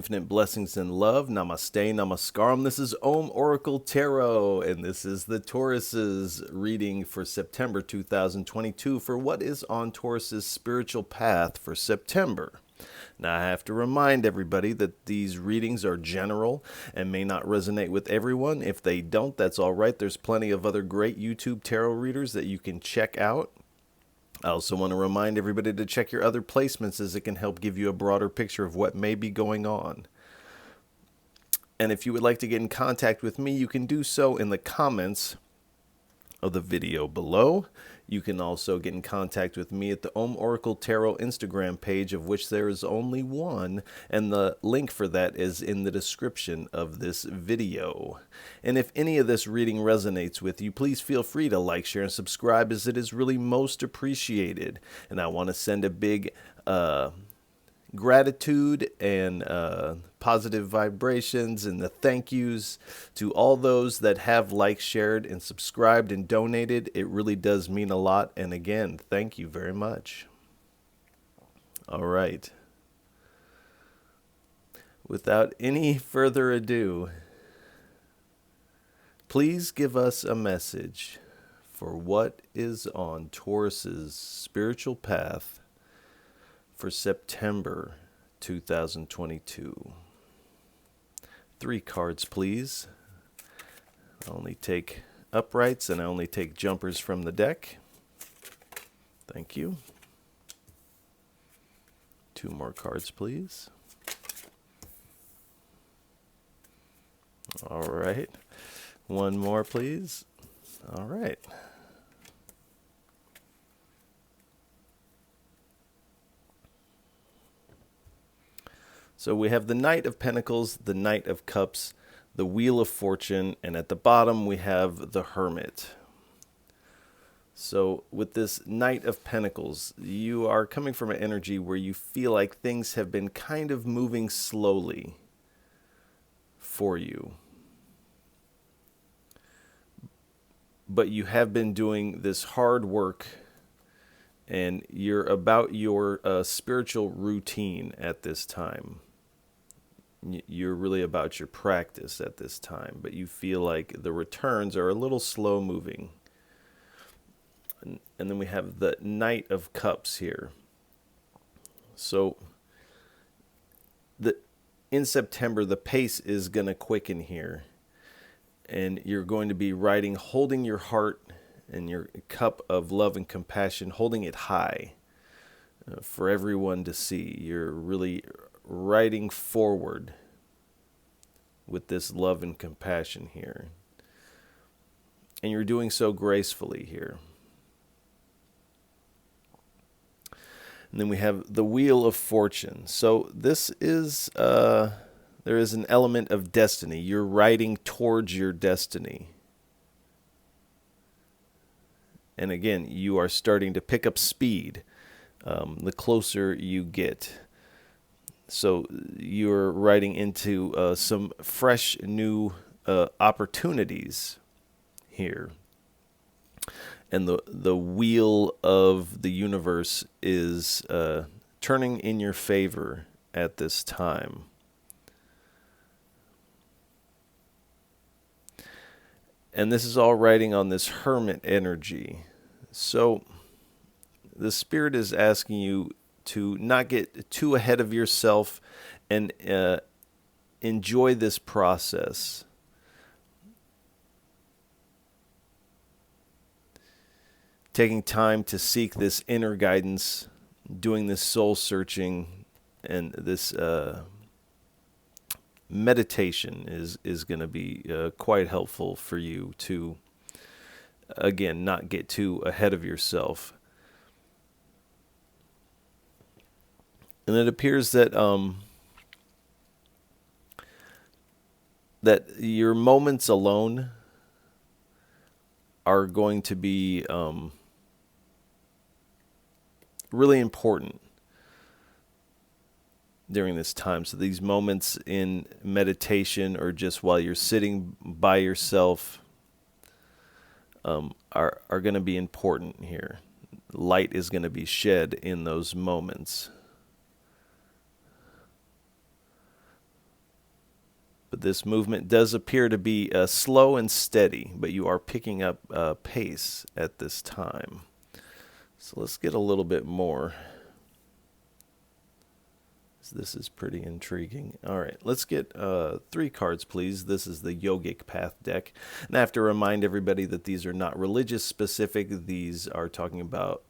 infinite blessings and love. Namaste, namaskaram. This is Om Oracle Tarot, and this is the Taurus's reading for September 2022 for what is on Taurus's spiritual path for September. Now, I have to remind everybody that these readings are general and may not resonate with everyone. If they don't, that's all right. There's plenty of other great YouTube tarot readers that you can check out. I also want to remind everybody to check your other placements, as it can help give you a broader picture of what may be going on. And if you would like to get in contact with me, you can do so in the comments of the video below. You can also get in contact with me at the Om Oracle Tarot Instagram page, of which there is only one, and the link for that is in the description of this video. And if any of this reading resonates with you, please feel free to like, share, and subscribe, as it is really most appreciated. And I want to send a big gratitude and positive vibrations and the thank yous to all those that have liked, shared, and subscribed and donated. It really does mean a lot. And again, thank you very much. All right. Without any further ado, please give us a message for what is on Taurus's spiritual path for September 2022. 3 cards, please. I only take uprights and I only take jumpers from the deck. Thank you. 2 more cards, please. All right. 1 more, please. All right. So we have the Knight of Pentacles, the Knight of Cups, the Wheel of Fortune, and at the bottom we have the Hermit. So with this Knight of Pentacles, you are coming from an energy where you feel like things have been kind of moving slowly for you. But you have been doing this hard work, and you're about your spiritual routine at this time. You're really about your practice at this time, but you feel like the returns are a little slow moving. And then we have the Knight of Cups here. So in September, the pace is going to quicken here. And you're going to be holding your heart and your cup of love and compassion, holding it high for everyone to see. You're really riding forward with this love and compassion here. And you're doing so gracefully here. And then we have the Wheel of Fortune. So this is, there is an element of destiny. You're riding towards your destiny. And again, you are starting to pick up speed the closer you get. So you're riding into some fresh new opportunities here. And the wheel of the universe is turning in your favor at this time. And this is all riding on this Hermit energy. So the Spirit is asking you to not get too ahead of yourself and enjoy this process. Taking time to seek this inner guidance, doing this soul searching, and this meditation is going to be quite helpful for you to, again, not get too ahead of yourself. And it appears that that your moments alone are going to be really important during this time. So these moments in meditation, or just while you're sitting by yourself, are going to be important here. Light is going to be shed in those moments. But this movement does appear to be slow and steady, but you are picking up pace at this time. So let's get a little bit more. This is pretty intriguing. All right, let's get 3 cards, please. This is the Yogic Path deck. And I have to remind everybody that these are not religious specific. These are talking about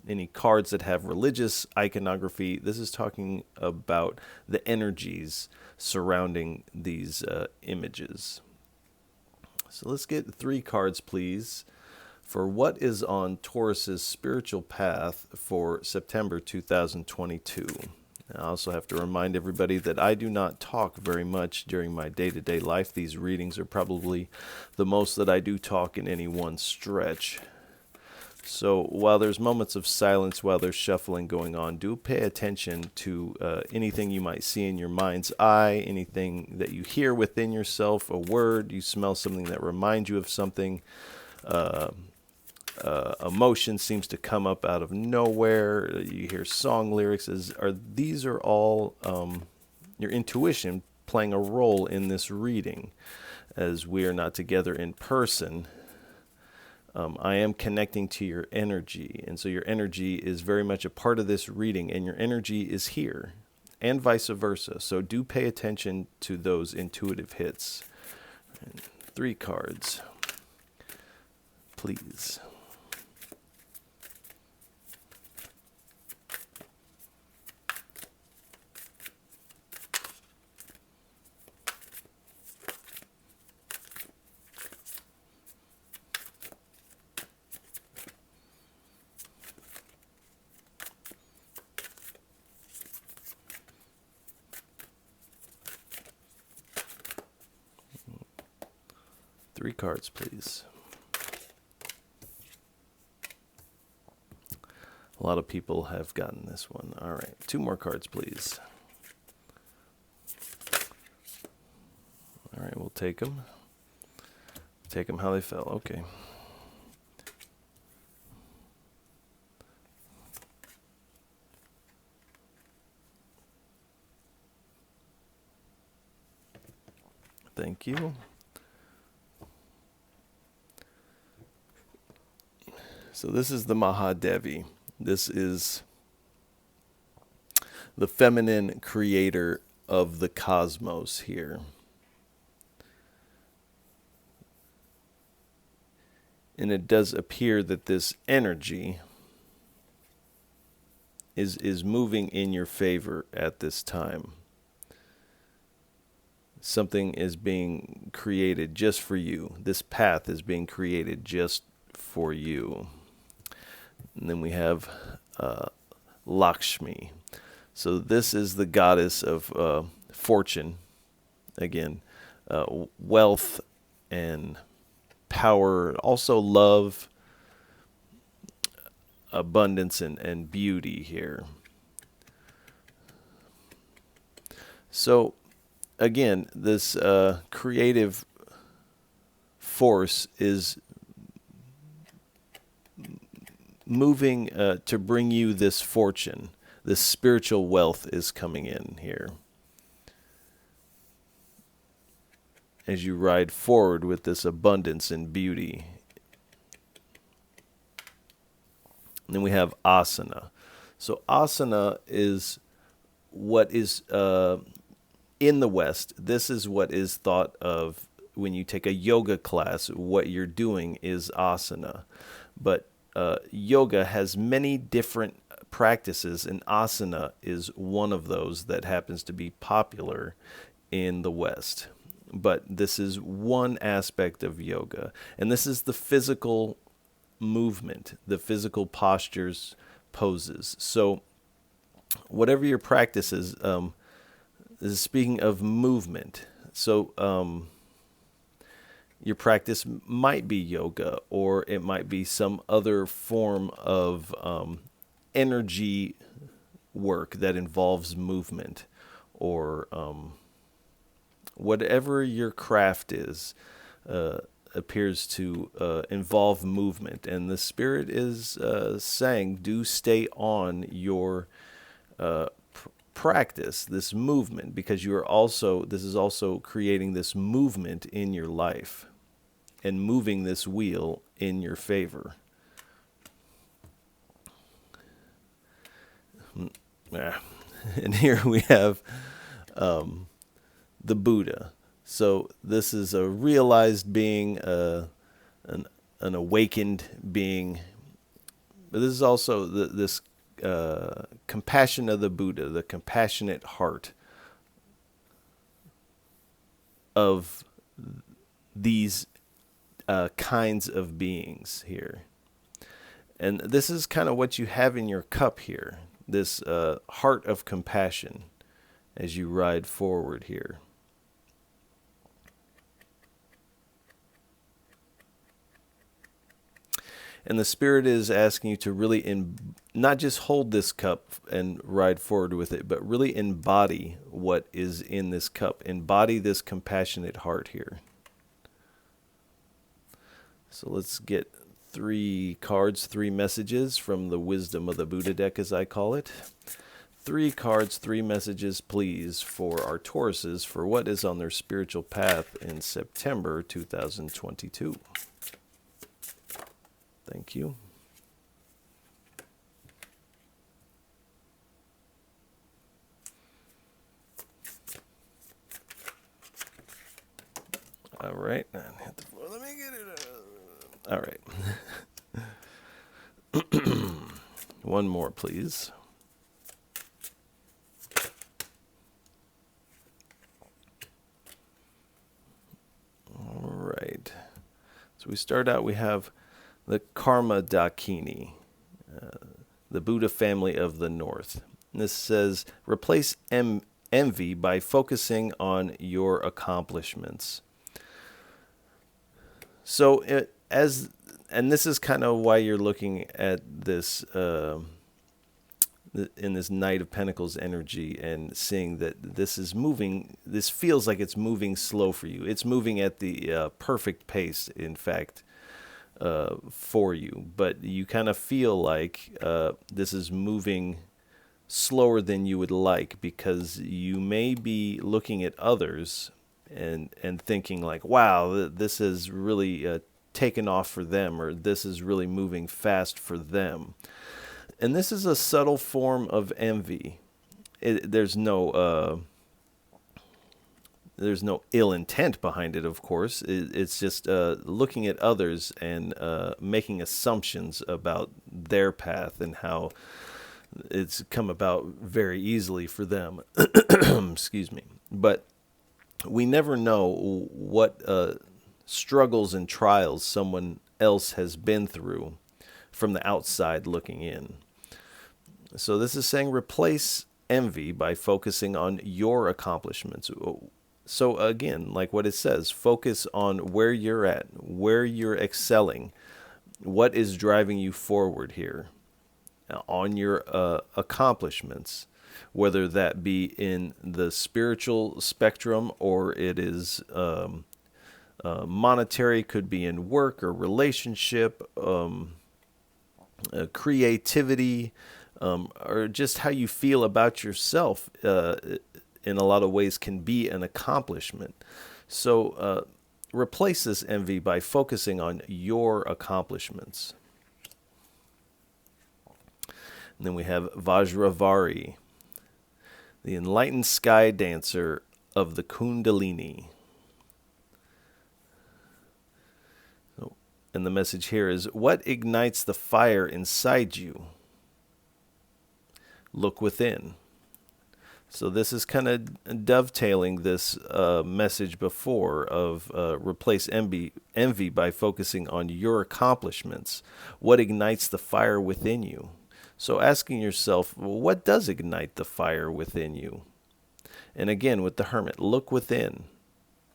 any cards that have religious iconography. This is talking about the energies surrounding these images. So let's get 3 cards, please, for what is on Taurus's spiritual path for September 2022. I also have to remind everybody that I do not talk very much during my day-to-day life. These readings are probably the most that I do talk in any one stretch. So while there's moments of silence, while there's shuffling going on, do pay attention to anything you might see in your mind's eye, anything that you hear within yourself, a word, you smell something that reminds you of something. Emotion seems to come up out of nowhere. You hear song lyrics. These are all your intuition playing a role in this reading. As we are not together in person, I am connecting to your energy. And so your energy is very much a part of this reading, and your energy is here, and vice versa. So do pay attention to those intuitive hits. 3 cards, please. Three cards, please. A lot of people have gotten this one. All right, 2 more cards, please. All right, we'll take them. Take them how they fell. Okay. Thank you. So this is the Mahadevi. This is the feminine creator of the cosmos here. And it does appear that this energy is moving in your favor at this time. Something is being created just for you. This path is being created just for you. And then we have Lakshmi. So this is the goddess of fortune. Again, wealth and power, also love, abundance, and beauty here. So again, this creative force is moving to bring you this fortune. This spiritual wealth is coming in here as you ride forward with this abundance and beauty. And then we have asana. So asana is what is in the West. This is what is thought of when you take a yoga class. What you're doing is asana. But yoga has many different practices, and asana is one of those that happens to be popular in the West. But this is one aspect of yoga, and this is the physical movement, the physical postures, poses. So whatever your practice is speaking of movement. So your practice might be yoga, or it might be some other form of energy work that involves movement, or whatever your craft is appears to involve movement. And the Spirit is saying, do stay on your practice, this movement, because this is also creating this movement in your life and moving this wheel in your favor. And here we have the Buddha. So this is a realized being, an awakened being. But this is also this compassion of the Buddha, the compassionate heart of these kinds of beings here. And this is kind of what you have in your cup here, this heart of compassion as you ride forward here. And the Spirit is asking you to really not just hold this cup and ride forward with it, but really embody what is in this cup. Embody this compassionate heart here. So let's get 3 cards, 3 messages from the Wisdom of the Buddha deck, as I call it. 3 cards, 3 messages, please, for our Tauruses for what is on their spiritual path in September 2022. Thank you. All right. Let me get it. All right. One more, please. All right. So we start out, we have the Karma Dakini, the Buddha family of the North. And this says, replace envy by focusing on your accomplishments. So and this is kind of why you're looking at this in this Knight of Pentacles energy and seeing that this is moving. This feels like it's moving slow for you. It's moving at the perfect pace, in fact, for you, but you kind of feel like this is moving slower than you would like, because you may be looking at others and thinking like, wow, this is really taken off for them, or this is really moving fast for them. And this is a subtle form of envy. There's no ill intent behind it, of course. It's just looking at others and making assumptions about their path and how it's come about very easily for them. Excuse me. But we never know what struggles and trials someone else has been through from the outside looking in. So this is saying replace envy by focusing on your accomplishments. So again, like what it says, focus on where you're at, where you're excelling, what is driving you forward here, on your accomplishments, whether that be in the spiritual spectrum or it is monetary, could be in work or relationship, creativity, or just how you feel about yourself. In a lot of ways can be an accomplishment. So replace this envy by focusing on your accomplishments. And then we have Vajravari, the enlightened sky dancer of the Kundalini. And the message here is, what ignites the fire inside you? Look within. So this is kind of dovetailing this message before of replace envy by focusing on your accomplishments. What ignites the fire within you? So asking yourself, well, what does ignite the fire within you? And again, with the Hermit, look within.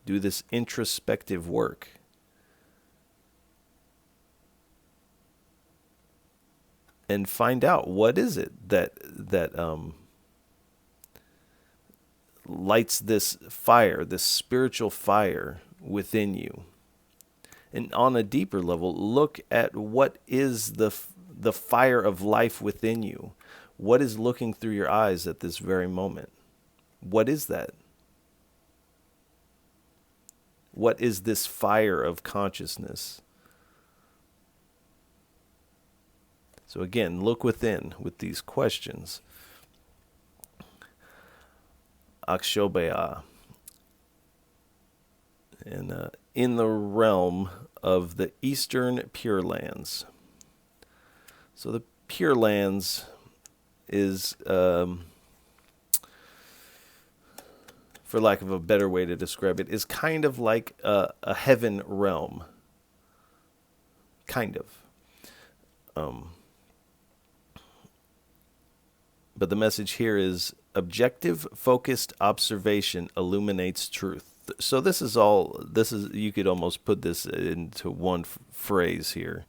Do this introspective work. And find out, what is it that lights this fire, this spiritual fire within you. And on a deeper level, look at what is the fire of life within you. What is looking through your eyes at this very moment? What is that? What is this fire of consciousness? So again, look within with these questions. Akshobhya. And in the realm of the Eastern Pure Lands. So the Pure Lands is, for lack of a better way to describe it, is kind of like a heaven realm. Kind of. But the message here is objective, focused observation illuminates truth. So this is you could almost put this into one phrase here.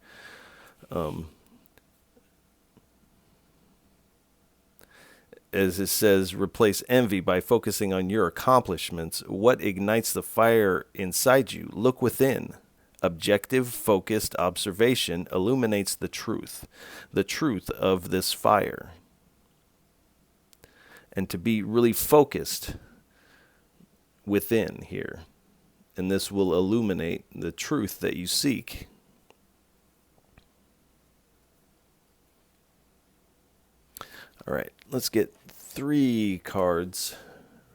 As it says, replace envy by focusing on your accomplishments. What ignites the fire inside you? Look within. Objective, focused observation illuminates the truth of this fire. And to be really focused within here. And this will illuminate the truth that you seek. All right, let's get 3 cards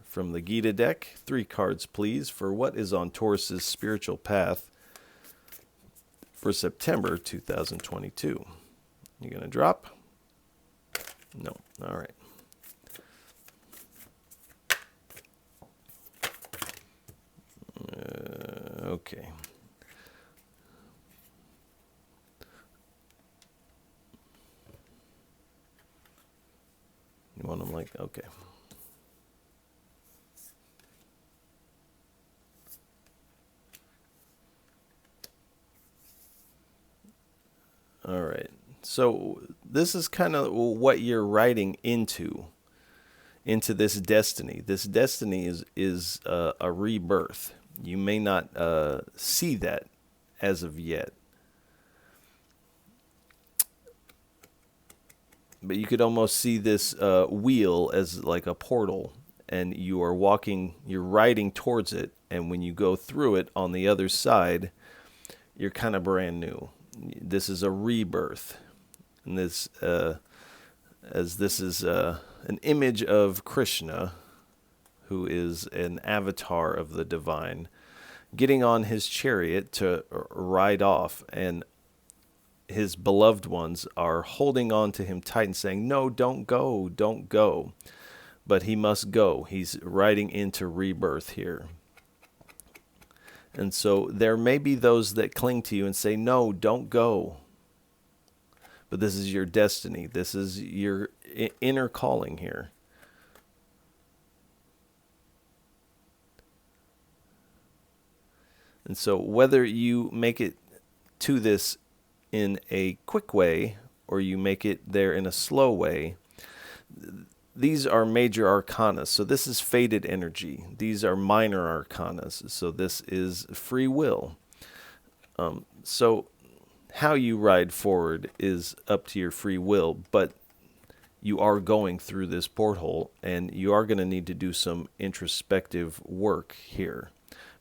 from the Gita deck. 3 cards, please, for what is on Taurus's spiritual path for September 2022. You gonna drop? No. All right. Okay. You want them like, okay. All right. So this is kind of what you're writing into this destiny. This destiny is a rebirth. You may not see that as of yet. But you could almost see this wheel as like a portal, and you're riding towards it, and when you go through it on the other side, you're kind of brand new. This is a rebirth. And this, as this is an image of Krishna, who is an avatar of the divine, getting on his chariot to ride off, and his beloved ones are holding on to him tight and saying, no, don't go, don't go. But he must go. He's riding into rebirth here. And so there may be those that cling to you and say, no, don't go. But this is your destiny. This is your inner calling here. And so whether you make it to this in a quick way or you make it there in a slow way, these are major arcana. So this is fated energy. These are minor arcanas. So this is free will. So how you ride forward is up to your free will, but you are going through this porthole, and you are going to need to do some introspective work here,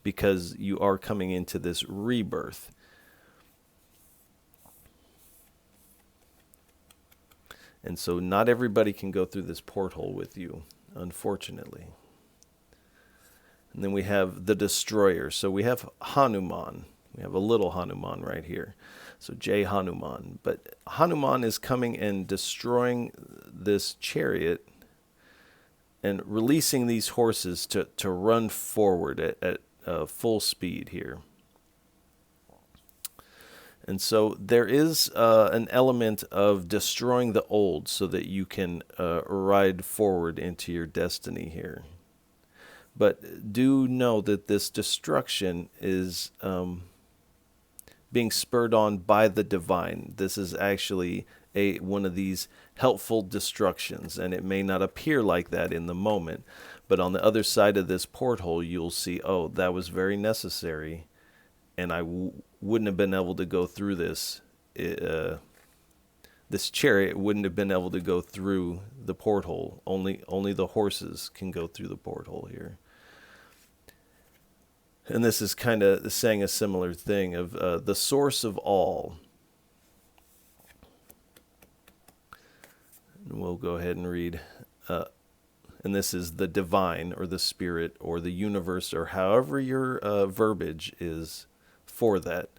because you are coming into this rebirth. And so not everybody can go through this porthole with you, unfortunately. And then we have the destroyer. So we have Hanuman. We have a little Hanuman right here. So Jai Hanuman. But Hanuman is coming and destroying this chariot and releasing these horses to run forward at full speed here. And so there is an element of destroying the old so that you can ride forward into your destiny here. But do know that this destruction is being spurred on by the divine. This is actually one of these helpful destructions, and it may not appear like that in the moment, but on the other side of this porthole, you'll see, oh, that was very necessary, and I wouldn't have been able to go through this this chariot wouldn't have been able to go through the porthole. Only the horses can go through the porthole here. And this is kind of saying a similar thing of the source of all. And we'll go ahead and read. And this is the divine or the spirit or the universe or however your verbiage is for that.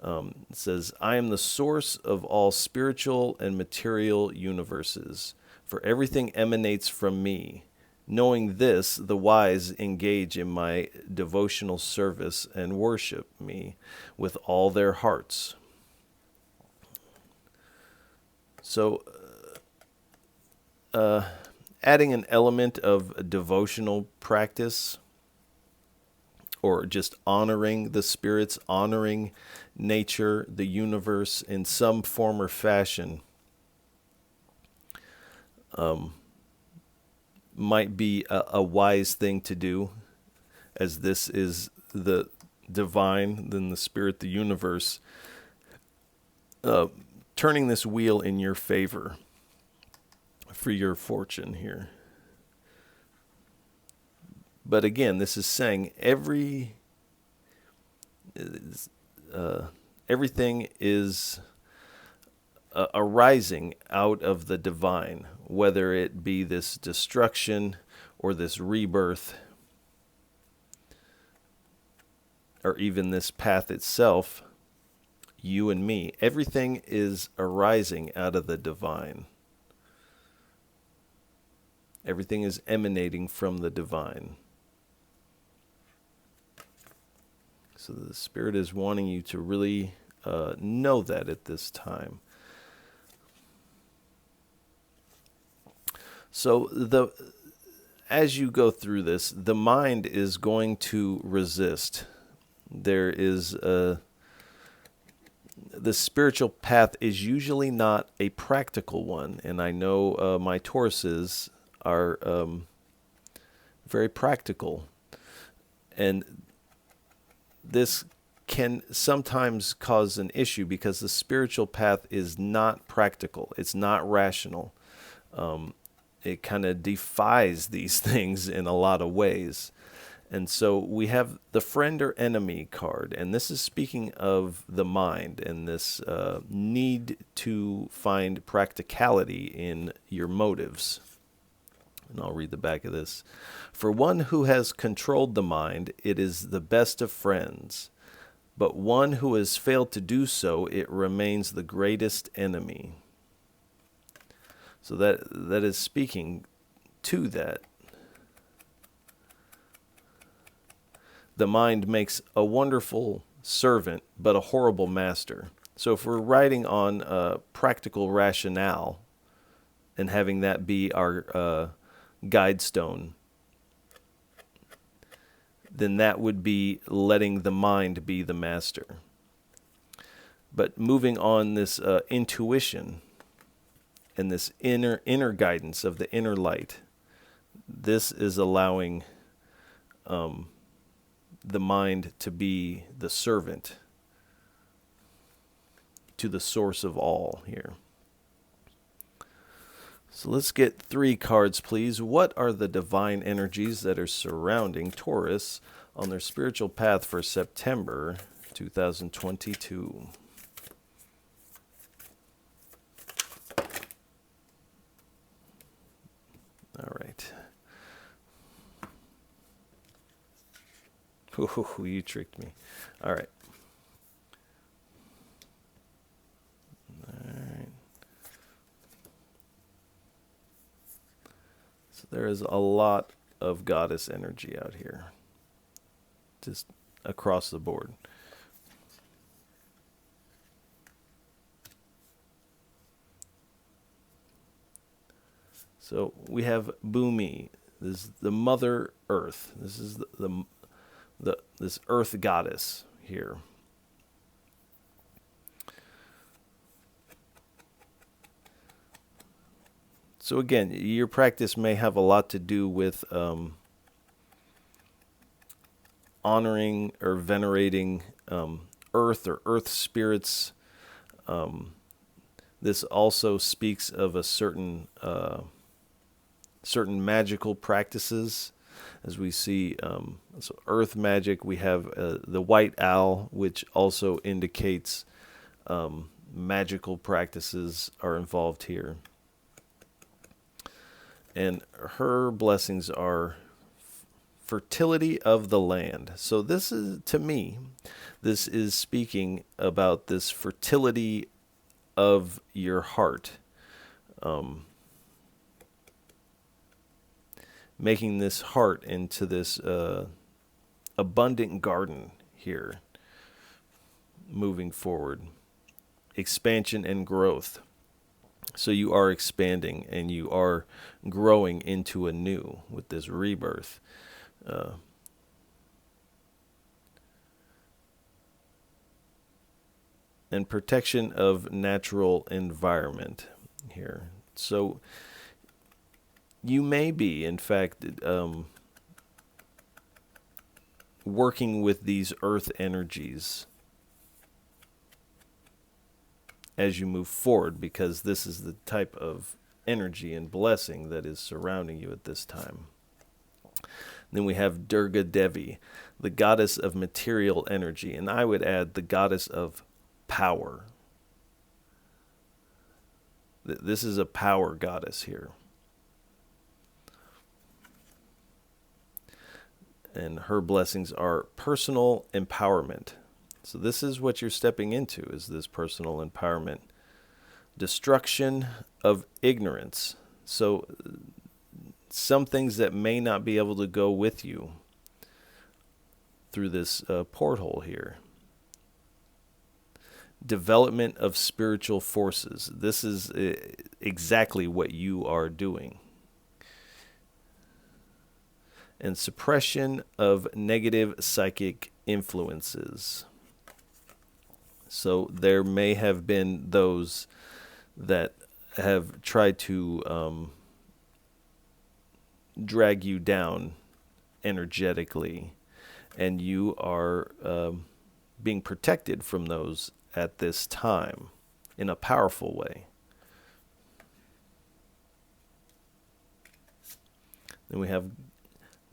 It says, I am the source of all spiritual and material universes, for everything emanates from me. Knowing this, the wise engage in my devotional service and worship me with all their hearts. So, adding an element of devotional practice, or just honoring the spirits, honoring nature, the universe in some form or fashion, might be a wise thing to do, as this is the divine, then the spirit, the universe, turning this wheel in your favor for your fortune here. But again, this is saying everything is arising out of the divine, whether it be this destruction or this rebirth, or even this path itself, you and me. Everything is arising out of the divine. Everything is emanating from the divine. So the Spirit is wanting you to really know that at this time. So as you go through this, the mind is going to resist. There is the spiritual path is usually not a practical one, and I know my Tauruses are very practical, and this can sometimes cause an issue because the spiritual path is not practical. It's not rational. It kind of defies these things in a lot of ways. And so we have the friend or enemy card, and this is speaking of the mind and this need to find practicality in your motives. And I'll read the back of this. For one who has controlled the mind, it is the best of friends. But one who has failed to do so, it remains the greatest enemy. So that is speaking to that. The mind makes a wonderful servant, but a horrible master. So if we're writing on practical rationale and having that be our guide stone, then that would be letting the mind be the master. But moving on this intuition and this inner guidance of the inner light, this is allowing the mind to be the servant to the source of all here. So let's get 3 cards, please. What are the divine energies that are surrounding Taurus on their spiritual path for September 2022? All right. Ooh, you tricked me. All right. There is a lot of goddess energy out here, just across the board. So we have Bhumi. This is the Mother Earth. This is this Earth goddess here. So again, your practice may have a lot to do with honoring or venerating earth or earth spirits, This also speaks of a certain magical practices. As we see, so earth magic, we have the white owl, which also indicates magical practices are involved here. And her blessings are fertility of the land. So this is, to me, this is speaking about this fertility of your heart. Making this heart into this abundant garden here, moving forward. Expansion and growth. So you are expanding and you are growing into a new with this rebirth. And protection of natural environment here. So you may be, in fact, working with these earth energies as you move forward, because this is the type of energy and blessing that is surrounding you at this time. Then we have Durga Devi, the goddess of material energy, and I would add the goddess of power. This is a power goddess here. And her blessings are personal empowerment. So this is what you're stepping into, is this personal empowerment. Destruction of ignorance. So some things that may not be able to go with you through this porthole here. Development of spiritual forces. This is exactly what you are doing. And suppression of negative psychic influences. So there may have been those that have tried to drag you down energetically, and you are being protected from those at this time in a powerful way. Then we have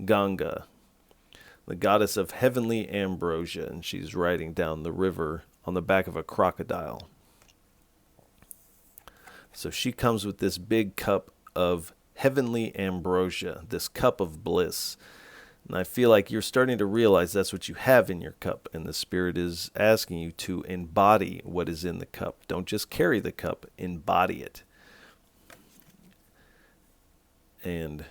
Ganga, the goddess of heavenly ambrosia, and she's riding down the river on the back of a crocodile. So she comes with this big cup of heavenly ambrosia, this cup of bliss. And I feel like you're starting to realize that's what you have in your cup, and the Spirit is asking you to embody what is in the cup. Don't just carry the cup, embody it. And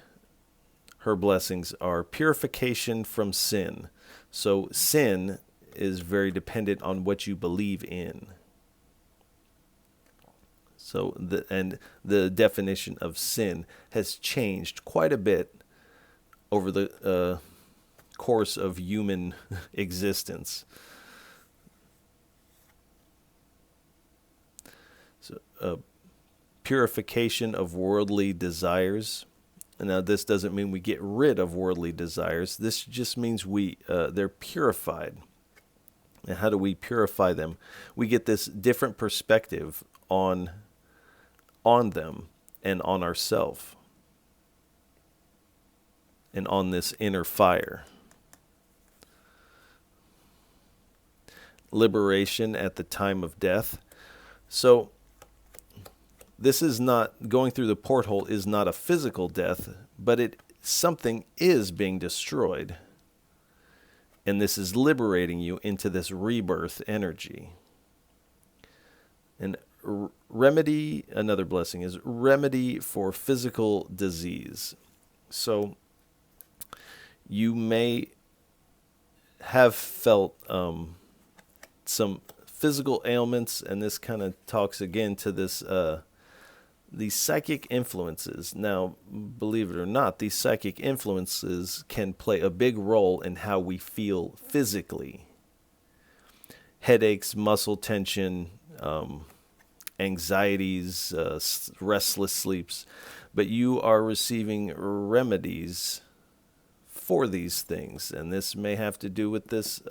her blessings are purification from sin. So sin is very dependent on what you believe in. So the definition of sin has changed quite a bit over the course of human existence. So purification of worldly desires. Now, this doesn't mean we get rid of worldly desires. This just means they're purified. And how do we purify them? We get this different perspective on them and on ourselves and on this inner fire. Liberation at the time of death. So this is not, going through the porthole is not a physical death, but something is being destroyed. And this is liberating you into this rebirth energy. And remedy, another blessing, is remedy for physical disease. So you may have felt some physical ailments, and this kind of talks again to this these psychic influences. Now, believe it or not, these psychic influences can play a big role in how we feel physically. Headaches, muscle tension, anxieties, restless sleeps. But you are receiving remedies for these things, and this may have to do with this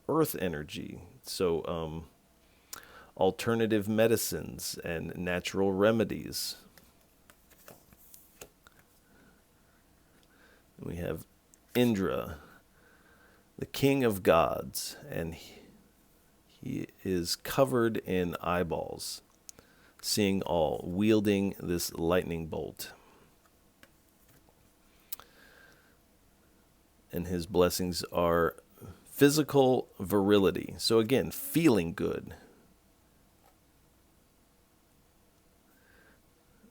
earth energy. So alternative medicines and natural remedies. We have Indra, the king of gods, and he is covered in eyeballs, seeing all, wielding this lightning bolt. And his blessings are physical virility. So again, feeling good.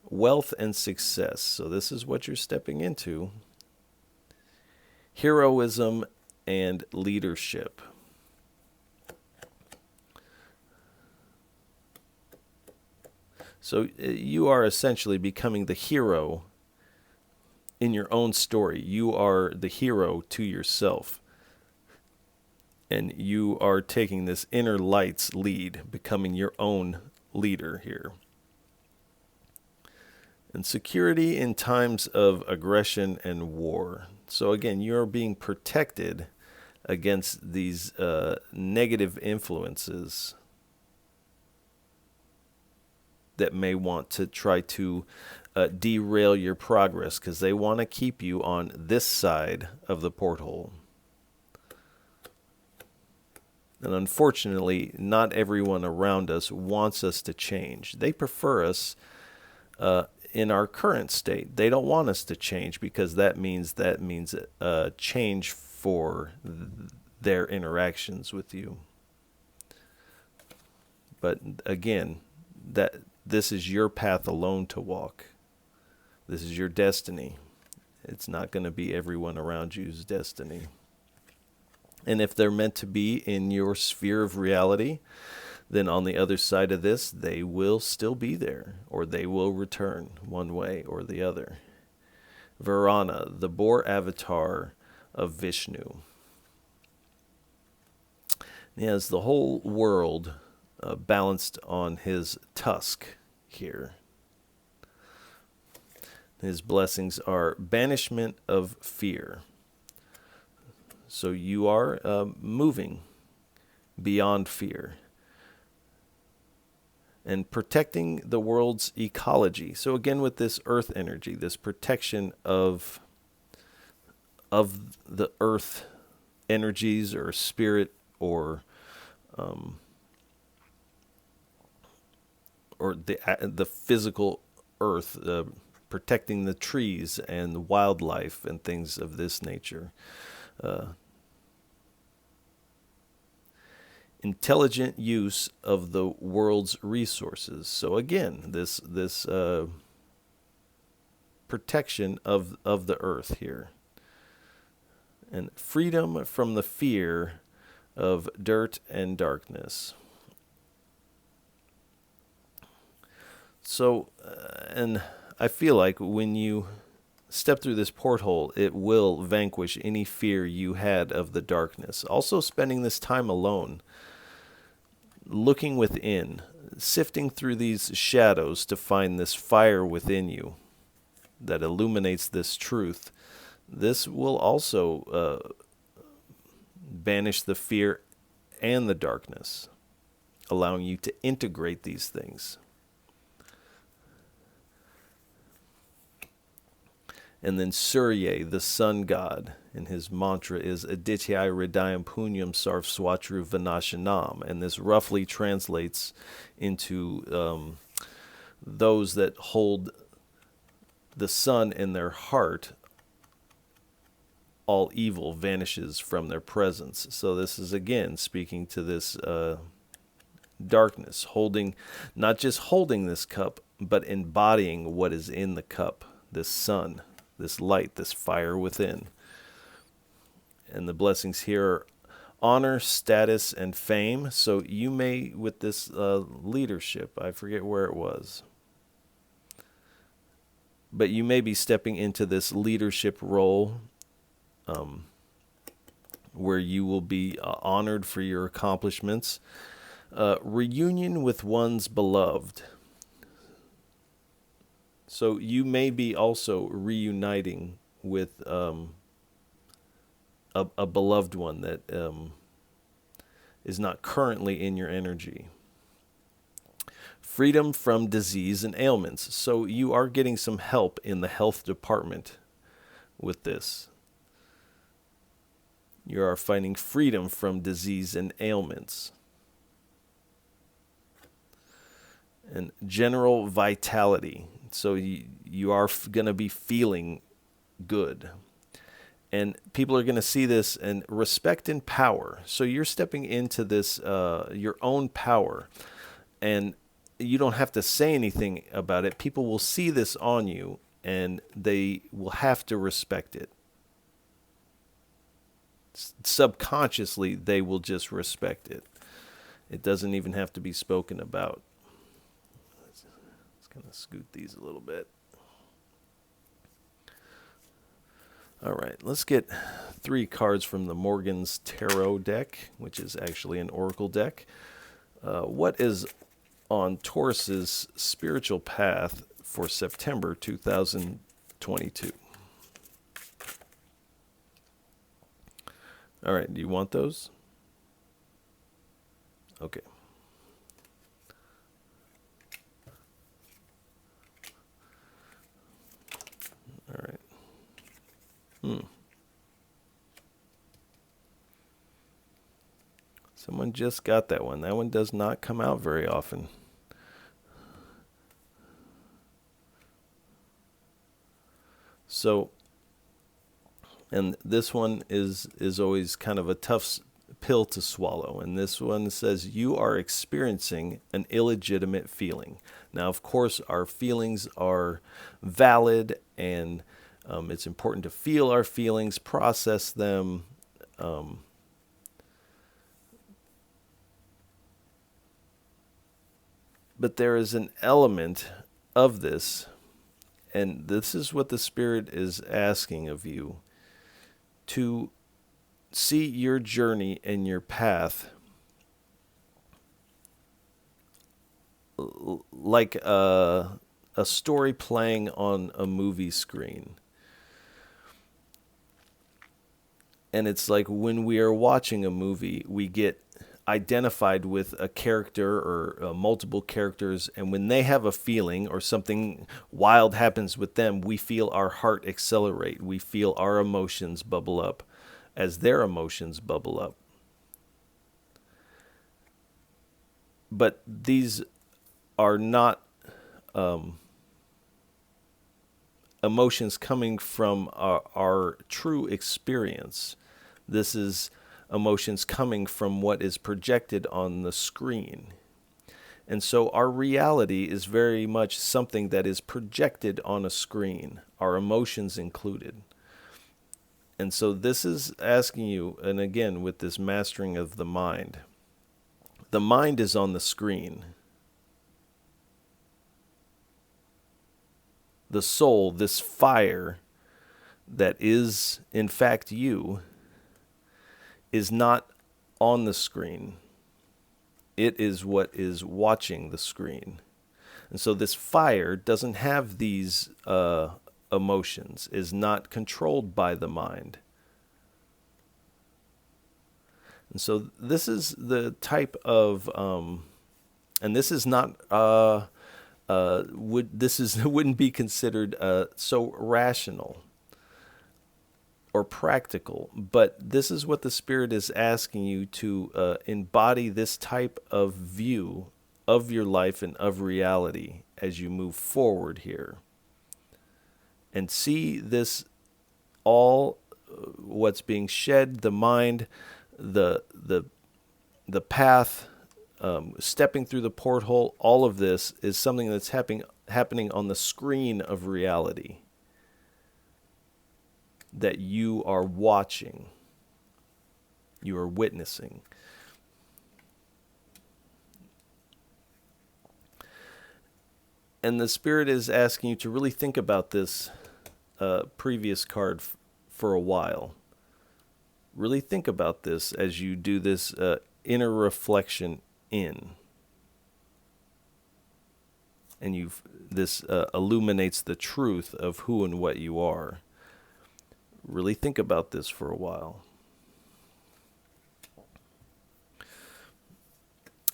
Wealth and success. So this is what you're stepping into. Heroism and leadership. So you are essentially becoming the hero in your own story. You are the hero to yourself. And you are taking this inner light's lead, becoming your own leader here. And security in times of aggression and war. So again, you're being protected against these negative influences that may want to try to derail your progress, because they want to keep you on this side of the porthole. And unfortunately, not everyone around us wants us to change. They prefer us in our current state. They don't want us to change, because that means change for their interactions with you. But again, this is your path alone to walk. This is your destiny. It's not going to be everyone around you's destiny. And if they're meant to be in your sphere of reality, then on the other side of this, they will still be there, or they will return one way or the other. Varana, the boar avatar of Vishnu. He has the whole world balanced on his tusk here. His blessings are banishment of fear. So you are moving beyond fear and protecting the world's ecology. So again, with this earth energy, this protection of the earth energies or spirit or the physical earth, protecting the trees and the wildlife and things of this nature. Intelligent use of the world's resources. So again, this protection of the earth here. And freedom from the fear of dirt and darkness. So, and I feel like when you step through this porthole, it will vanquish any fear you had of the darkness. Also spending this time alone, looking within, sifting through these shadows to find this fire within you that illuminates this truth. This will also banish the fear and the darkness, allowing you to integrate these things. And then Surya, the sun god, and his mantra is Aditya Hridayam Punyam Sarv Swatru Vinashanam. And this roughly translates into those that hold the sun in their heart, all evil vanishes from their presence. So this is again speaking to this darkness, not just holding this cup, but embodying what is in the cup, this sun, this light, this fire within. And the blessings here are honor, status, and fame. So you may, with this leadership, I forget where it was, but you may be stepping into this leadership role where you will be honored for your accomplishments. Reunion with one's beloved. So you may be also reuniting with a beloved one that is not currently in your energy. freedom from disease and ailments. So you are getting some help in the health department with this. You are finding freedom from disease and ailments. And general vitality. So you are going to be feeling good. And people are going to see this, and respect and power. So you're stepping into this, your own power. And you don't have to say anything about it. People will see this on you, and they will have to respect it. Subconsciously, they will just respect it. It doesn't even have to be spoken about. Let's kind of scoot these a little bit. All right, let's get 3 cards from the Morgan's Tarot deck, which is actually an oracle deck. What is on Taurus's spiritual path for September 2022? All right, do you want those? Okay. All right. Someone just got that one. That one does not come out very often. So, and this one is always kind of a tough pill to swallow. And this one says, you are experiencing an illegitimate feeling. Now, of course, our feelings are valid, and it's important to feel our feelings, process them. But there is an element of this, and this is what the Spirit is asking of you, to see your journey and your path like a story playing on a movie screen. And it's like when we are watching a movie, we get identified with a character or multiple characters, and when they have a feeling or something wild happens with them, we feel our heart accelerate. We feel our emotions bubble up as their emotions bubble up. But these are not emotions coming from our true experience. This is emotions coming from what is projected on the screen. And so our reality is very much something that is projected on a screen, our emotions included. And so this is asking you, and again, with this mastering of the mind is on the screen. The soul, this fire that is in fact you, is not on the screen. It is what is watching the screen. And so this fire doesn't have these emotions, is not controlled by the mind. And so this is the type of, and this is not, wouldn't be considered so rational or practical, but this is what the Spirit is asking you to embody, this type of view of your life and of reality as you move forward here. And see this all, what's being shed, the mind, the path, stepping through the porthole, all of this is something that's happening on the screen of reality that you are watching, you are witnessing. And the Spirit is asking you to really think about this previous card for a while. Really think about this as you do this inner reflection in. And this illuminates the truth of who and what you are. Really think about this for a while.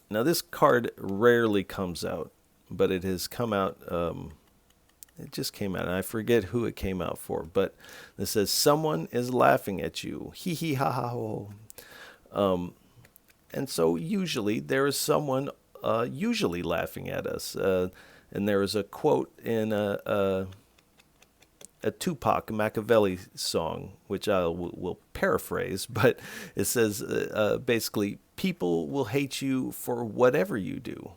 Now, this card rarely comes out, but it has come out. It just came out, and I forget who it came out for. But it says, "Someone is laughing at you." Hee hee ha ha ho. And so usually there is someone usually laughing at us. And there is a quote in a Tupac Machiavelli song, which I will paraphrase, but it says basically, people will hate you for whatever you do.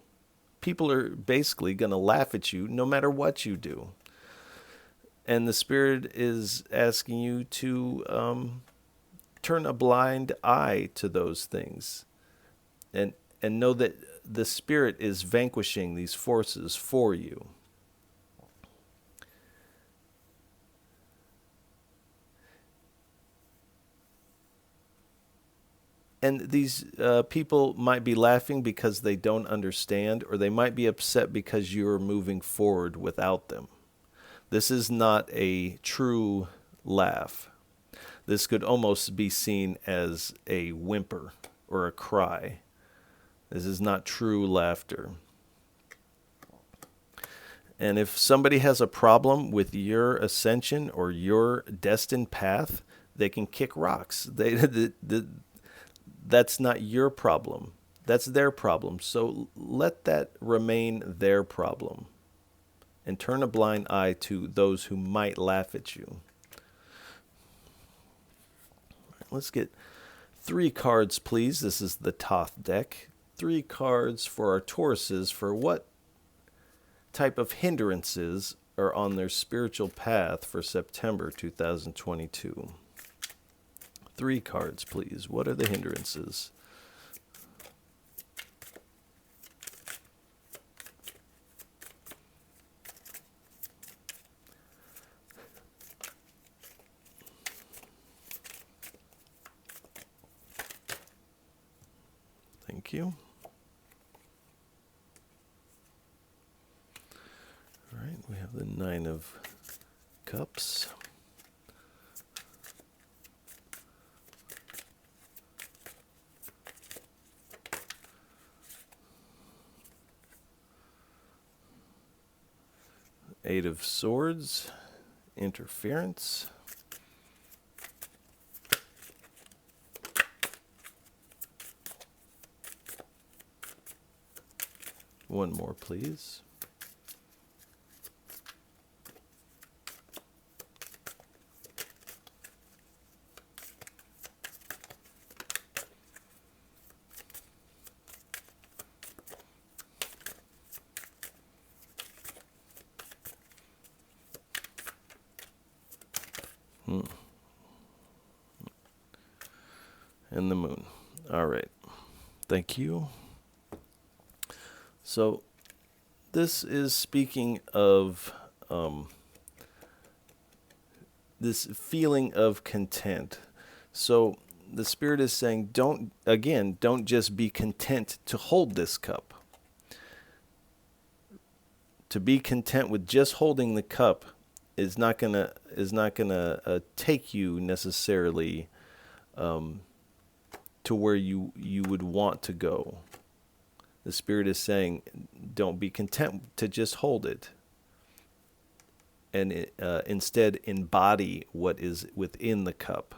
People are basically going to laugh at you no matter what you do. And the Spirit is asking you to turn a blind eye to those things, and know that the Spirit is vanquishing these forces for you. And these people might be laughing because they don't understand, or they might be upset because you're moving forward without them. This is not a true laugh. This could almost be seen as a whimper or a cry. This is not true laughter. And if somebody has a problem with your ascension or your destined path, they can kick rocks. That's not your problem. That's their problem. So let that remain their problem. And turn a blind eye to those who might laugh at you. Let's get 3 cards, please. This is the Thoth deck. 3 cards for our Tauruses for what type of hindrances are on their spiritual path for September 2022. 3 cards, please. What are the hindrances? Thank you. All right, we have the 9 of Cups. Eight of Swords, interference. One more, please. And the Moon. All right. Thank you. So this is speaking of this feeling of content. So the Spirit is saying, don't just be content to hold this cup. To be content with just holding the cup is not gonna take you necessarily to where you would want to go. The Spirit is saying, don't be content to just hold it. And instead embody what is within the cup.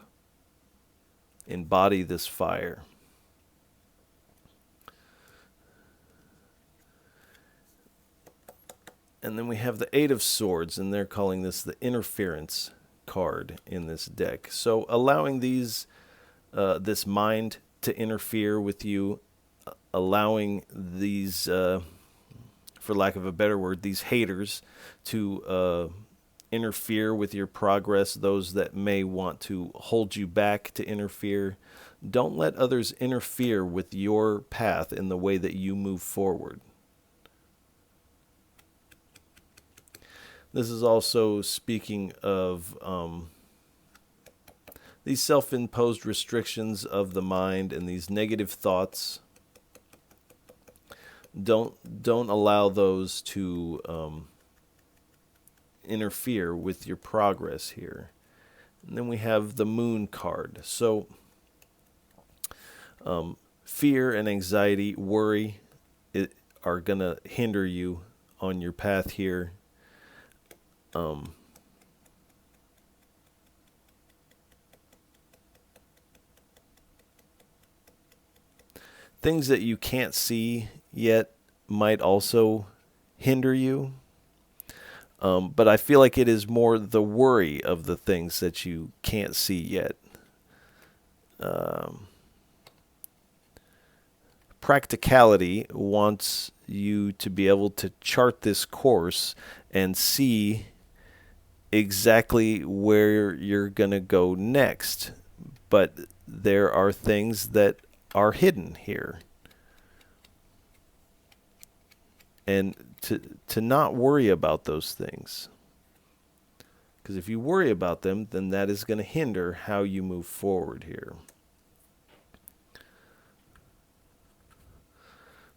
Embody this fire. And then we have the 8 of Swords, and they're calling this the interference card in this deck. So allowing this mind to interfere with you, allowing these, for lack of a better word, these haters to interfere with your progress, those that may want to hold you back to interfere. Don't let others interfere with your path in the way that you move forward. This is also speaking of these self-imposed restrictions of the mind and these negative thoughts. Don't allow those to interfere with your progress here. And then we have the Moon card. So fear and anxiety, worry are going to hinder you on your path here. Things that you can't see yet might also hinder you. But I feel like it is more the worry of the things that you can't see yet. Practicality wants you to be able to chart this course and see exactly where you're going to go next. But there are things that are hidden here. And to not worry about those things. Because if you worry about them, then that is going to hinder how you move forward here.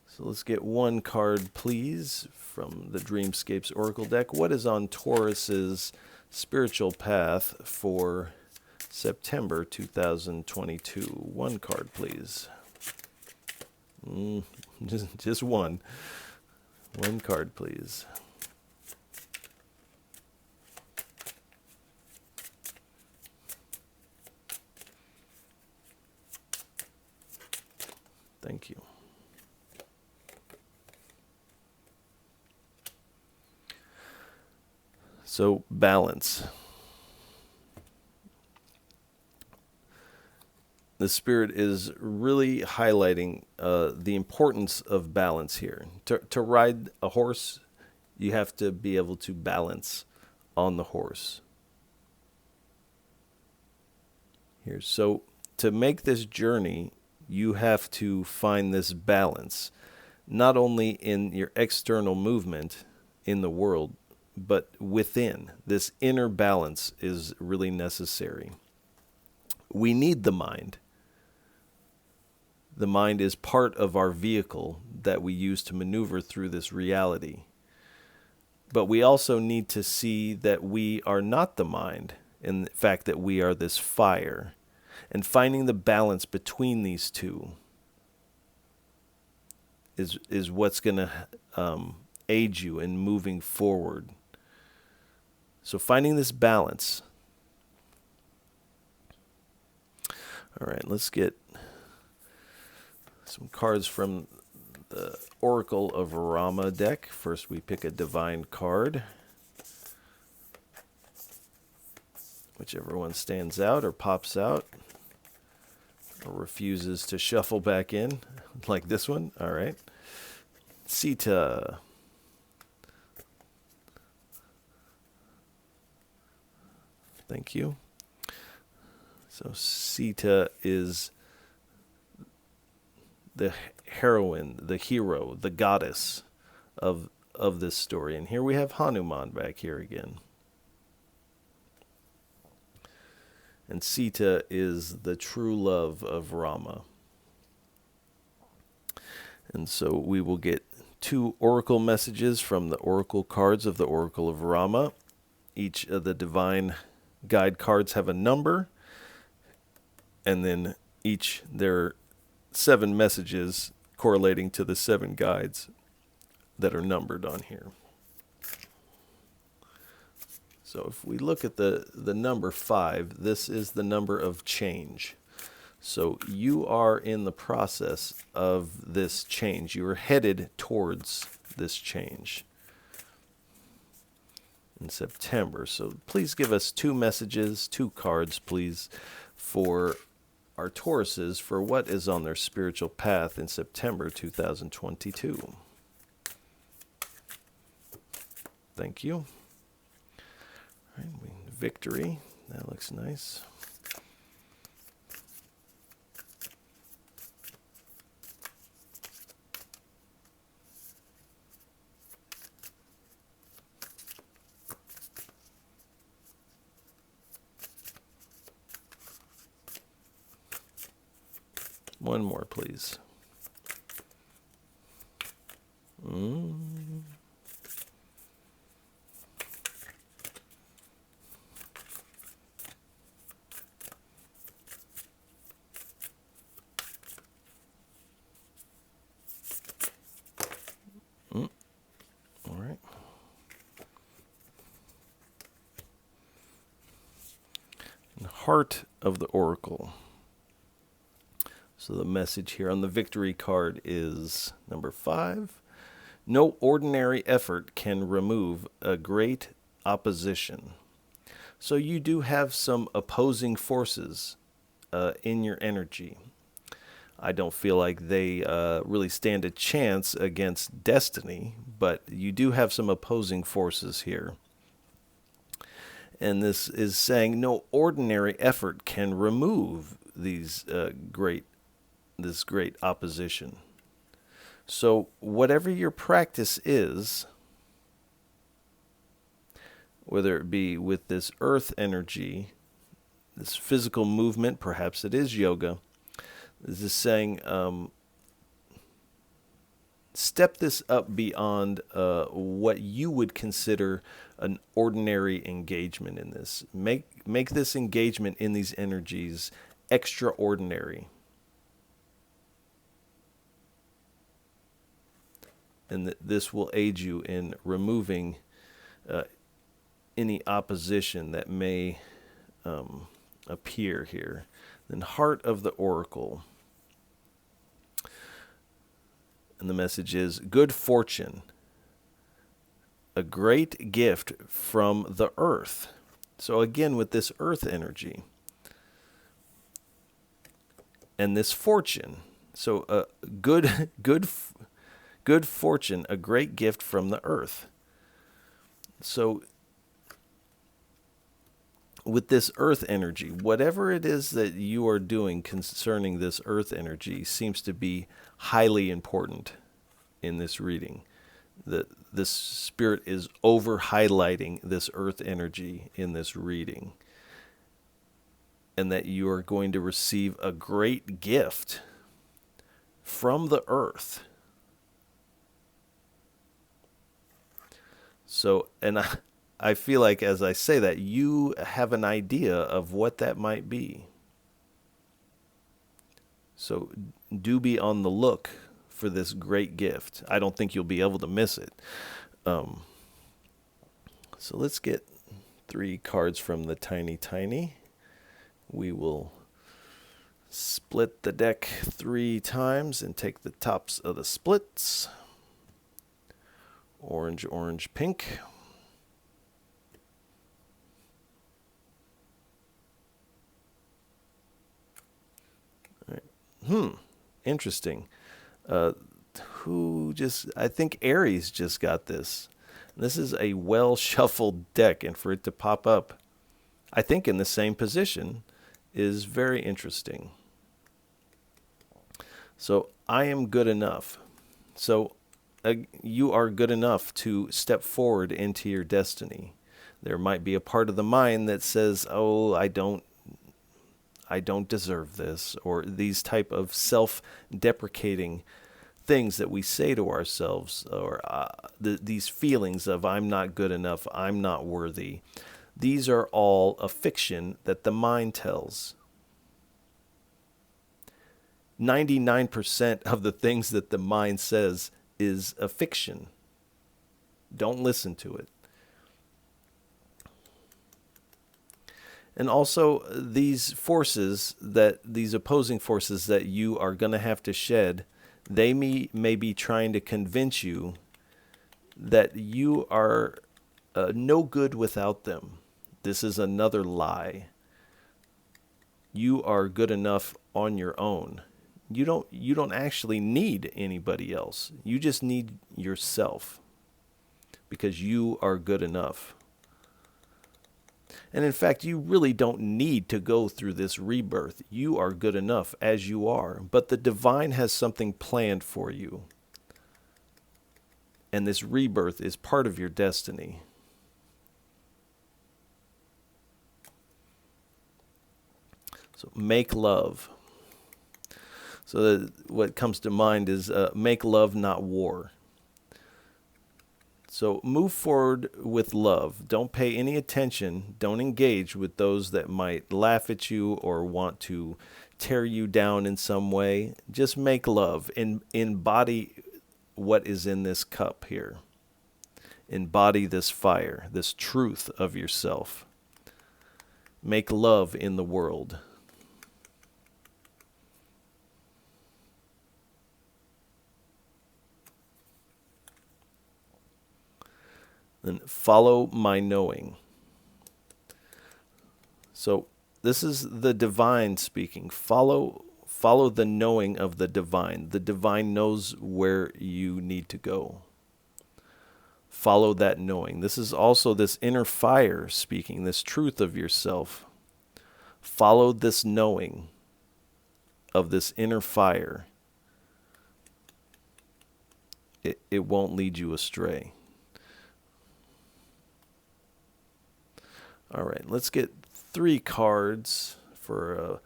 So let's get one card, please, from the Dreamscapes Oracle deck. What is on Taurus's spiritual path for September 2022? One card, please. Just one. One card, please. Thank you. So, balance. The Spirit is really highlighting the importance of balance here. To ride a horse, you have to be able to balance on the horse. Here, so to make this journey, you have to find this balance, not only in your external movement in the world, but within. This inner balance is really necessary. We need the mind. The mind is part of our vehicle that we use to maneuver through this reality. But we also need to see that we are not the mind, in the fact that we are this fire. And finding the balance between these two is what's going to aid you in moving forward. So finding this balance. All right, let's get some cards from the Oracle of Rama deck. First, we pick a divine card. Whichever one stands out or pops out or refuses to shuffle back in, like this one. All right. Sita. Thank you. So Sita is the heroine, the hero, the goddess of this story. And here we have Hanuman back here again. And Sita is the true love of Rama. And so we will get 2 oracle messages from the oracle cards of the Oracle of Rama. Each of the divine guide cards have a number. And then there are 7 messages correlating to the 7 guides that are numbered on here. So if we look at the number 5, this is the number of change. So you are in the process of this change. You are headed towards this change in September. So please give us 2 messages, 2 cards, please, for our Tauruses for what is on their spiritual path in September 2022. Thank you. All right, victory. That looks nice. One more, please. All right. heart of the oracle. So the message here on the victory card is number 5. No ordinary effort can remove a great opposition. So you do have some opposing forces in your energy. I don't feel like they really stand a chance against destiny, but you do have some opposing forces here. And this is saying no ordinary effort can remove this great opposition. So whatever your practice is, whether it be with this earth energy, this physical movement, perhaps it is yoga, this is saying step this up beyond what you would consider an ordinary engagement in this. Make this engagement in these energies extraordinary. And this will aid you in removing any opposition that may appear here. Then heart of the oracle. And the message is good fortune, a great gift from the earth. So again, with this earth energy and this fortune. So good fortune, a great gift from the earth. So with this earth energy, whatever it is that you are doing concerning this earth energy seems to be highly important in this reading. This spirit is over-highlighting this earth energy in this reading. And that you are going to receive a great gift from the earth. So, and I feel like as I say that, you have an idea of what that might be. So do be on the look for this great gift. I don't think you'll be able to miss it. So let's get 3 cards from the Tiny. We will split the deck 3 times and take the tops of the splits. Orange, orange, pink. Interesting. I think Aries just got this. This is a well-shuffled deck, and for it to pop up, I think in the same position, is very interesting. So, I am good enough. So, you are good enough to step forward into your destiny. There might be a part of the mind that says, oh, I don't deserve this, or these type of self-deprecating things that we say to ourselves, or these feelings of I'm not good enough, I'm not worthy. These are all a fiction that the mind tells. 99% of the things that the mind says is a fiction. Don't listen to it. And also, these opposing forces that you are going to have to shed, they may be trying to convince you that you are no good without them. This is another lie. You are good enough on your own. You don't actually need anybody else. You just need yourself, because you are good enough. And in fact, you really don't need to go through this rebirth. You are good enough as you are. But the divine has something planned for you. And this rebirth is part of your destiny. So make love. So what comes to mind is make love, not war. So move forward with love. Don't pay any attention. Don't engage with those that might laugh at you or want to tear you down in some way. Just make love. Embody what is in this cup here. Embody this fire, this truth of yourself. Make love in the world. Then follow my knowing. So this is the divine speaking. Follow the knowing of the divine. The divine knows where you need to go. Follow that knowing. This is also this inner fire speaking, this truth of yourself. Follow this knowing of this inner fire. It won't lead you astray. All right, let's get 3 cards for a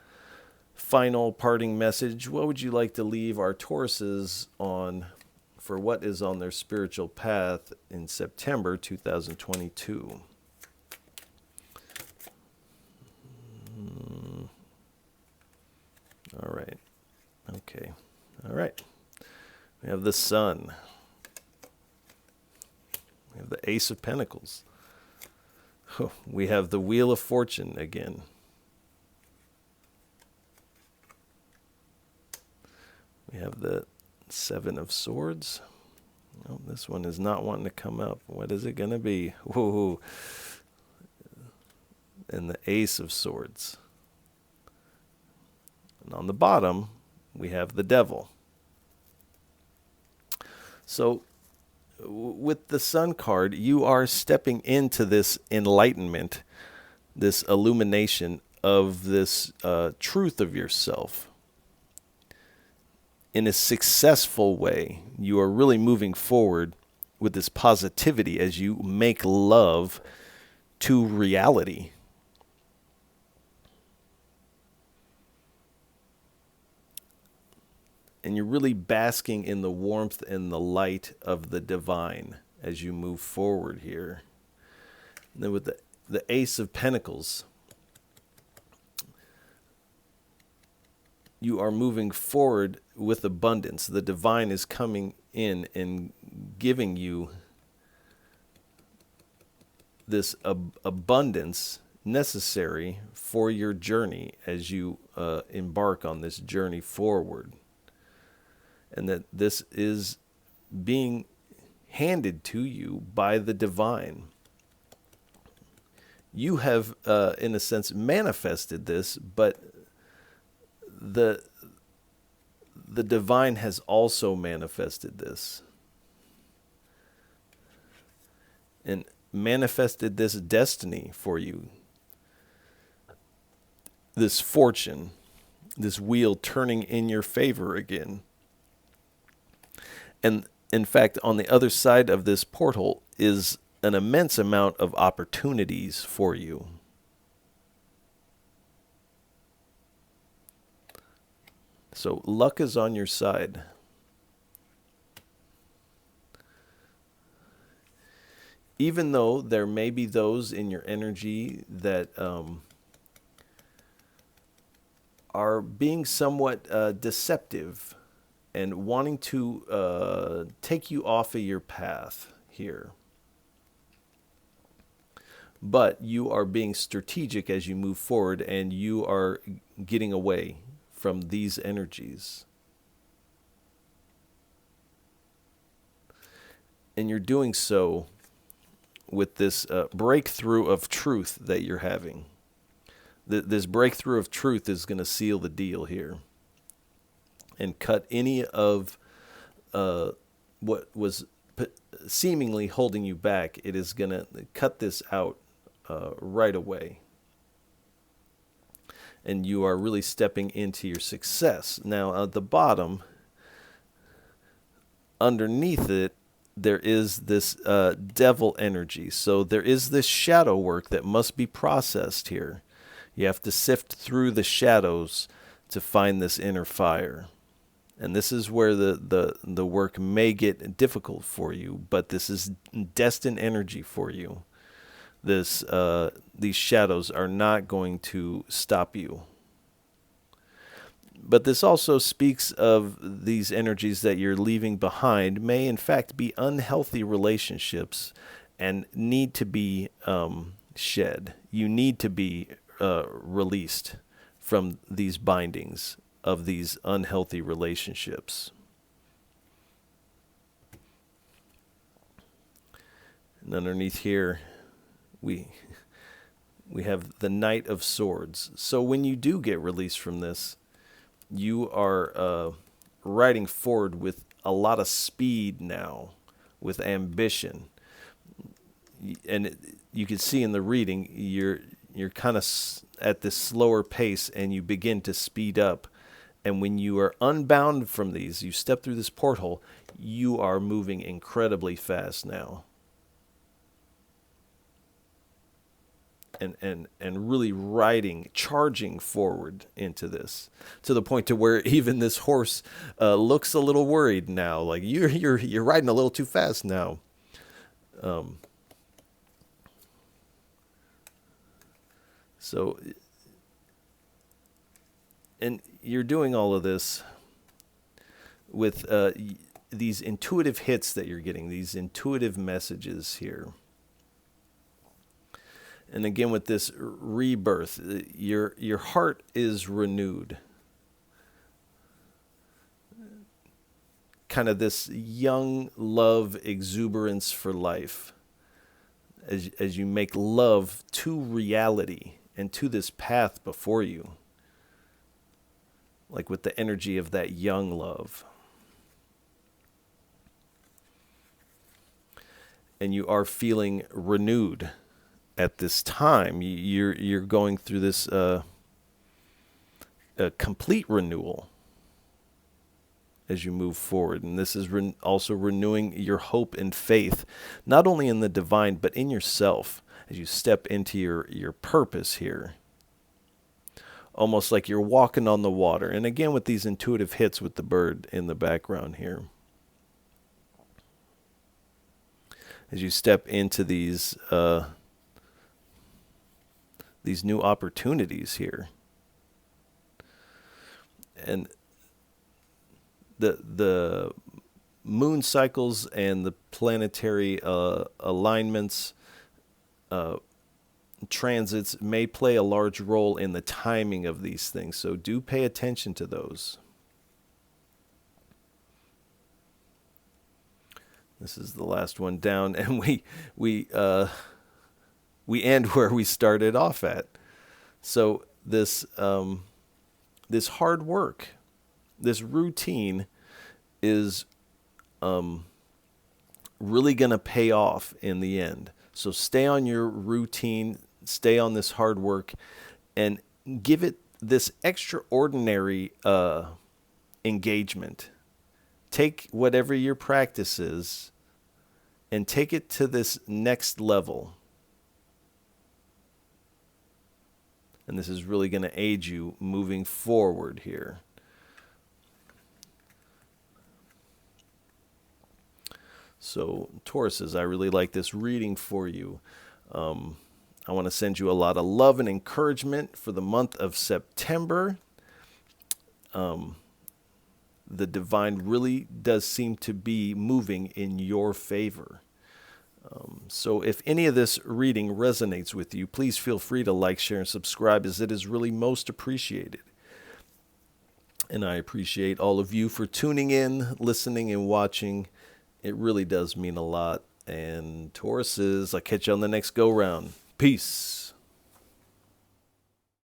final parting message. What would you like to leave our Tauruses on for what is on their spiritual path in September 2022? All right. Okay. All right. We have the Sun. We have the Ace of Pentacles. We have the Wheel of Fortune again. We have the Seven of Swords. Oh, this one is not wanting to come up. What is it going to be? Whoa. And the Ace of Swords. And on the bottom, we have the Devil. So with the Sun card, you are stepping into this enlightenment, this illumination of this truth of yourself. In a successful way, you are really moving forward with this positivity as you make love to reality. And you're really basking in the warmth and the light of the divine as you move forward here. And then with the Ace of Pentacles, you are moving forward with abundance. The divine is coming in and giving you this abundance necessary for your journey as you embark on this journey forward. And that this is being handed to you by the divine. You have, in a sense, manifested this, but the divine has also manifested this. And manifested this destiny for you. This fortune, this wheel turning in your favor again. And in fact, on the other side of this portal is an immense amount of opportunities for you. So luck is on your side. Even though there may be those in your energy that are being somewhat deceptive and wanting to take you off of your path here. But you are being strategic as you move forward, and you are getting away from these energies. And you're doing so with this breakthrough of truth that you're having. This breakthrough of truth is going to seal the deal here. And cut any of what was seemingly holding you back. It is going to cut this out right away. And you are really stepping into your success. Now, at the bottom, underneath it, there is this devil energy. So there is this shadow work that must be processed here. You have to sift through the shadows to find this inner fire. And this is where the work may get difficult for you, but this is destined energy for you. These shadows are not going to stop you. But this also speaks of these energies that you're leaving behind may in fact be unhealthy relationships and need to be shed. You need to be released from these bindings of these unhealthy relationships. And underneath here, we have the Knight of Swords. So when you do get released from this, you are riding forward with a lot of speed now, with ambition. And you can see in the reading, you're kind of at this slower pace, and you begin to speed up. And when you are unbound from these, you step through this porthole, you are moving incredibly fast now. And really charging forward into this, to the point to where even this horse looks a little worried now. Like you're riding a little too fast now. So, and you're doing all of this with these intuitive hits that you're getting, these intuitive messages here. And again, with this rebirth, your heart is renewed. Kind of this young love exuberance for life. As you make love to reality and to this path before you. Like with the energy of that young love. And you are feeling renewed. At this time, you're going through this a complete renewal as you move forward. And this is also renewing your hope and faith, not only in the divine, but in yourself as you step into your purpose here. Almost like you're walking on the water. And again, with these intuitive hits with the bird in the background here. As you step into these new opportunities here. And the moon cycles and the planetary alignments, transits may play a large role in the timing of these things. So do pay attention to those. This is the last one down, and we end where we started off at. So this hard work, this routine is really going to pay off in the end. So stay on your routine, stay on this hard work, and give it this extraordinary engagement. Take whatever your practice is and take it to this next level. And this is really going to aid you moving forward here. So, Tauruses, I really like this reading for you. I want to send you a lot of love and encouragement for the month of September. The divine really does seem to be moving in your favor. So if any of this reading resonates with you, please feel free to like, share, and subscribe, as it is really most appreciated. And I appreciate all of you for tuning in, listening, and watching. It really does mean a lot. And Tauruses, I'll catch you on the next go-round. Peace.